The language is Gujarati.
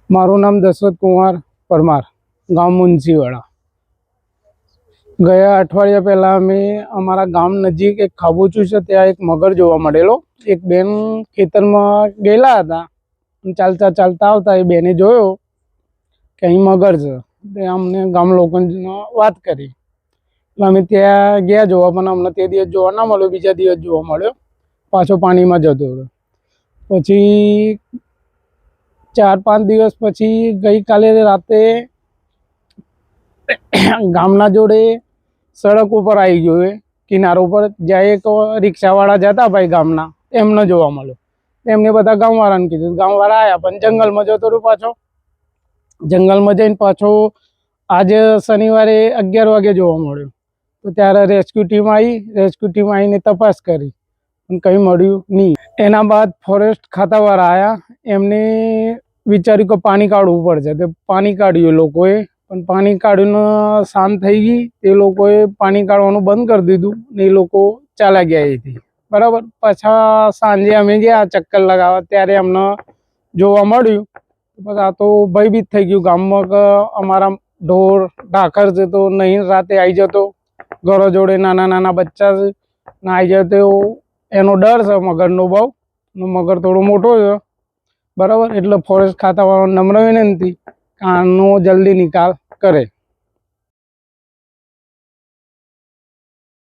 મારું નામ દશરથ કુમાર પરમાર, ગામ મુનશીવાડા. ગયા અઠવાડિયા પહેલાં અમે અમારા ગામ નજીક એક ખાબોચું છે, ત્યાં એક મગર જોવા મળેલો. એક બેન ખેતરમાં ગયેલા હતા, ચાલતા ચાલતા આવતા એ બેને જોયો કે અહીં મગર છે. તે અમને ગામ લોકોને વાત કરી એટલે અમે ત્યાં ગયા જોવા, પણ અમને તે દિવસ જોવા ના મળ્યો. બીજા દિવસ જોવા મળ્યો, પાછો પાણીમાં જતો રહ્યો. પછી 4-5 દિવસ પછી ગઈકાલે રાતે ગામના જોડે સડક ઉપર આવી ગયો, એ કિનારો ઉપર જ્યાં એક રિક્ષાવાળા જતા ભાઈ ગામના, એમને જોવા મળ્યો. એમને બધા ગામવાળાને કીધું, ગામવાળા આવ્યા, પણ જંગલમાં જતો રહ્યો. પાછો જંગલમાં જઈને પાછો આજે શનિવારે 11 વાગે જોવા મળ્યો. તો ત્યારે રેસ્ક્યુ ટીમ આવીને તપાસ કરી, પણ કંઈ મળ્યું નહીં. એના બાદ ફોરેસ્ટ ખાતાવાળા આવ્યા, એમને વિચાર્યું કે પાણી કાઢવું પડશે. તે પાણી કાઢ્યું લોકોએ, પણ પાણી કાઢીને શાંત થઈ ગઈ. તે લોકોએ પાણી કાઢવાનું બંધ કરી દીધું ને એ લોકો ચાલ્યા ગયા અહીંથી. બરાબર. પાછા સાંજે અમે ગયા ચક્કર લગાવવા, ત્યારે અમને જોવા મળ્યું. બસ આ તો ભયભીત થઈ ગયું ગામમાં કે અમારા ઢોર ઢાકર છે તો નહીં રાતે આવી જતો, ઘરો જોડે નાના નાના બચ્ચા છે ને આવી જતો, એનો ડર છે મગરનો બહુ. મગર થોડો મોટો છે. બરાબર. એટલે ફોરેસ્ટ ખાતાવાળાને નમ્ર વિનંતી કે આનો જલ્દી નિકાલ કરે.